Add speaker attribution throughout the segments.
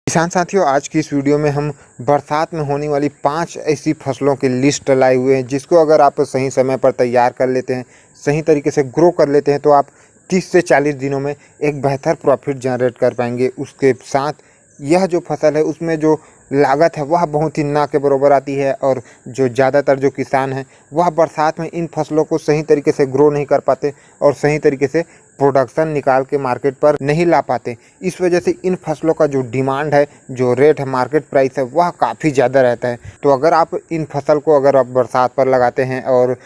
Speaker 1: किसान साथियों, आज की इस वीडियो में हम बरसात में होने वाली 5 ऐसी फसलों की लिस्ट लाए हुए हैं जिसको अगर आप सही समय पर तैयार कर लेते हैं, सही तरीके से ग्रो कर लेते हैं तो आप 30 से 40 दिनों में एक बेहतर प्रॉफिट जनरेट कर पाएंगे। उसके साथ यह जो फसल है उसमें जो लागत है वह बहुत ही ना के बराबर आती है और जो ज़्यादातर जो किसान हैं वह बरसात में इन फसलों को सही तरीके से ग्रो नहीं कर पाते और सही तरीके से प्रोडक्शन निकाल के मार्केट पर नहीं ला पाते। इस वजह से इन फसलों का जो डिमांड है, जो रेट है, मार्केट प्राइस है, वह काफ़ी ज़्यादा रहता है। तो अगर आप इन फसल को अगर आप बरसात पर लगाते हैं और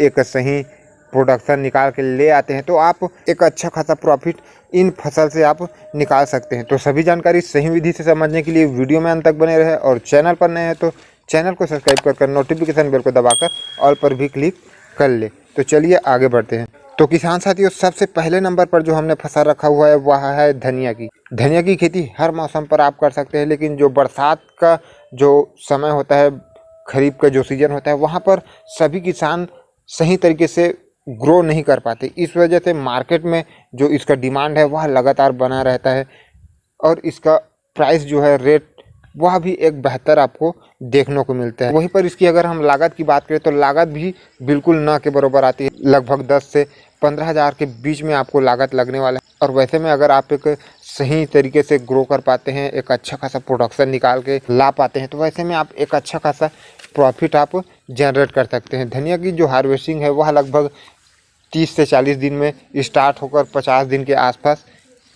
Speaker 1: एक सही प्रोडक्शन निकाल के ले आते हैं तो आप एक अच्छा खासा प्रॉफिट इन फसल से आप निकाल सकते हैं। तो सभी जानकारी सही विधि से समझने के लिए वीडियो में अंत तक बने रहे और चैनल पर नए हैं तो चैनल को सब्सक्राइब कर नोटिफिकेशन बेल को दबाकर ऑल पर भी क्लिक कर ले। तो चलिए आगे बढ़ते हैं। तो किसान साथियों, सबसे पहले नंबर पर जो हमने फसल रखा हुआ है वह है धनिया की। धनिया की खेती हर मौसम पर आप कर सकते हैं, लेकिन जो बरसात का जो समय होता है, खरीफ का जो सीज़न होता है, वहाँ पर सभी किसान सही तरीके से ग्रो नहीं कर पाते। इस वजह से मार्केट में जो इसका डिमांड है वह लगातार बना रहता है और इसका प्राइस जो है, रेट, वह भी एक बेहतर आपको देखने को मिलता है। वहीं पर इसकी अगर हम लागत की बात करें तो लागत भी बिल्कुल ना के बराबर आती है। लगभग 10 से 15 हज़ार के बीच में आपको लागत लगने वाला है। और वैसे में अगर आप एक सही तरीके से ग्रो कर पाते हैं, एक अच्छा खासा प्रोडक्शन निकाल के ला पाते हैं, तो वैसे में आप एक अच्छा खासा प्रॉफिट आप जनरेट कर सकते हैं। धनिया की जो हार्वेस्टिंग है वह लगभग 30 से 40 दिन में स्टार्ट होकर 50 दिन के आसपास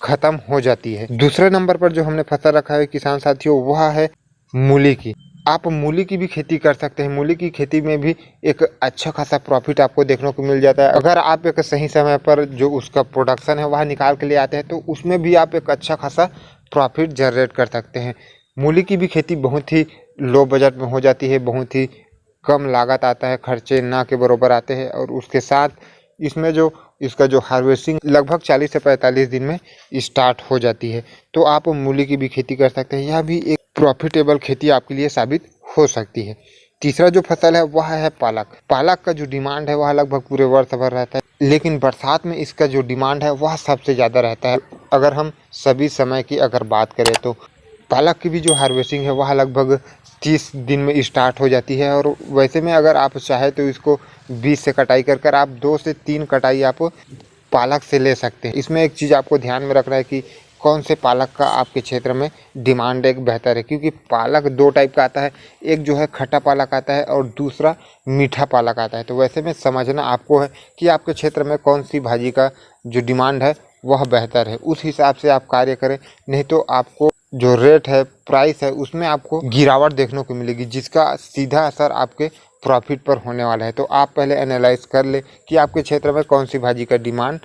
Speaker 1: ख़त्म हो जाती है। दूसरे नंबर पर जो हमने फसल रखा है किसान साथियों वह है मूली की। आप मूली की भी खेती कर सकते हैं। मूली की खेती में भी एक अच्छा खासा प्रॉफिट आपको देखने को मिल जाता है। अगर आप एक सही समय पर जो उसका प्रोडक्शन है वह निकाल के ले आते हैं तो उसमें भी आप एक अच्छा खासा प्रॉफिट जनरेट कर सकते हैं। मूली की भी खेती बहुत ही लो बजट में हो जाती है, बहुत ही कम लागत आता है, खर्चे ना के बराबर आते हैं और उसके साथ इसमें जो इसका जो हार्वेस्टिंग लगभग 40 से 45 दिन में स्टार्ट हो जाती है। तो आप मूली की भी खेती कर सकते हैं। यह भी एक प्रॉफिटेबल खेती आपके लिए साबित हो सकती है। तीसरा जो फसल है वह है पालक। पालक का जो डिमांड है वह लगभग पूरे वर्ष भर रहता है, लेकिन बरसात में इसका जो डिमांड है वह सबसे ज़्यादा रहता है। अगर हम सभी समय की अगर बात करें तो पालक की भी जो हार्वेस्टिंग है वह लगभग 30 दिन में स्टार्ट हो जाती है और वैसे में अगर आप चाहे तो इसको बीज से कटाई कर आप 2 से 3 कटाई आप पालक से ले सकते हैं। इसमें एक चीज़ आपको ध्यान में रखना है कि कौन से पालक का आपके क्षेत्र में डिमांड एक बेहतर है, क्योंकि पालक 2 टाइप का आता है। एक जो है खट्टा पालक आता है और दूसरा मीठा पालक आता है। तो वैसे में समझना आपको है कि आपके क्षेत्र में कौन सी भाजी का जो डिमांड है वह बेहतर है, उस हिसाब से आप कार्य करें। नहीं तो आपको जो रेट है, प्राइस है, उसमें आपको गिरावट देखने को मिलेगी जिसका सीधा असर आपके प्रॉफिट पर होने वाला है। तो आप पहले एनालाइज कर ले कि आपके क्षेत्र में कौन सी भाजी का डिमांड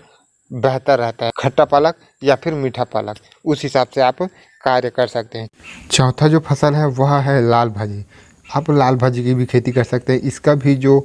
Speaker 1: बेहतर रहता है, खट्टा पालक या फिर मीठा पालक। उस हिसाब से आप कार्य कर सकते हैं। चौथा जो फसल है वह है लाल भाजी। आप लाल भाजी की भी खेती कर सकते हैं। इसका भी जो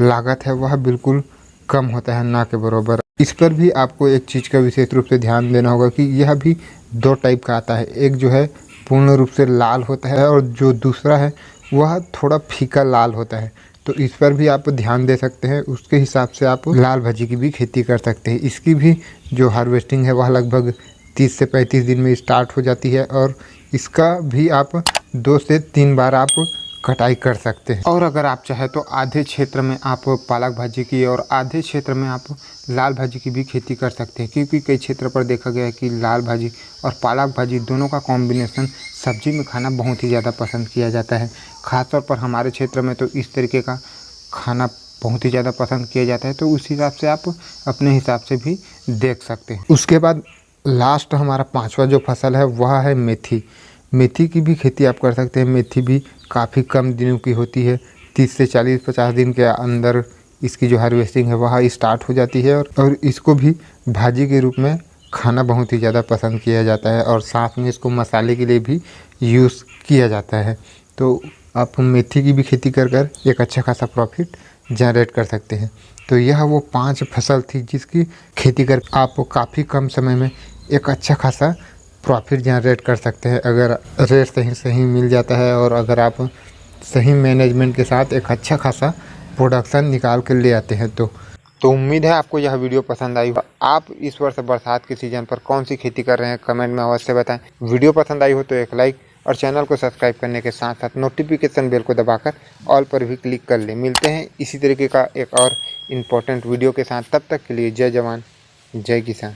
Speaker 1: लागत है वह बिल्कुल कम होता है, ना के बराबर। इस पर भी आपको एक चीज़ का विशेष रूप से ध्यान देना होगा कि यह भी 2 टाइप का आता है। एक जो है पूर्ण रूप से लाल होता है और जो दूसरा है वह थोड़ा फीका लाल होता है। तो इस पर भी आप ध्यान दे सकते हैं। उसके हिसाब से आप लाल भाजी की भी खेती कर सकते हैं। इसकी भी जो हार्वेस्टिंग है वह लगभग 30 से 35 दिन में स्टार्ट हो जाती है और इसका भी आप 2 से 3 बार आप कटाई कर सकते हैं। और अगर आप चाहे तो आधे क्षेत्र में आप पालक भाजी की और आधे क्षेत्र में आप लाल भाजी की भी खेती कर सकते हैं, क्योंकि कई क्षेत्र पर देखा गया है कि लाल भाजी और पालक भाजी दोनों का कॉम्बिनेशन सब्जी में खाना बहुत ही ज़्यादा पसंद किया जाता है। ख़ासतौर पर हमारे क्षेत्र में तो इस तरीके का खाना बहुत ही ज़्यादा पसंद किया जाता है। तो उस हिसाब से आप अपने हिसाब से भी देख सकते हैं। उसके बाद लास्ट हमारा 5वां जो फसल है वह है मेथी। मेथी की भी खेती आप कर सकते हैं। मेथी भी काफ़ी कम दिनों की होती है। 30 से 40-50 दिन के अंदर इसकी जो हार्वेस्टिंग है वह स्टार्ट हो जाती है और इसको भी भाजी के रूप में खाना बहुत ही ज़्यादा पसंद किया जाता है और साथ में इसको मसाले के लिए भी यूज़ किया जाता है। तो आप मेथी की भी खेती कर एक अच्छा खासा प्रॉफिट जनरेट कर सकते हैं। तो यह वो 5 फसल थी जिसकी खेती कर आप काफ़ी कम समय में एक अच्छा खासा प्रॉफिट जनरेट कर सकते हैं, अगर रेट सही मिल जाता है और अगर आप सही मैनेजमेंट के साथ एक अच्छा खासा प्रोडक्शन निकाल कर ले आते हैं। तो तो उम्मीद है आपको यह वीडियो पसंद आई हो। आप इस वर्ष बरसात के सीज़न पर कौन सी खेती कर रहे हैं कमेंट में अवश्य बताएं। वीडियो पसंद आई हो तो एक लाइक और चैनल को सब्सक्राइब करने के साथ साथ नोटिफिकेशन बेल को दबाकर ऑल पर भी क्लिक कर लें। मिलते हैं इसी तरीके का एक और इम्पोर्टेंट वीडियो के साथ, तब तक के लिए जय जवान जय किसान।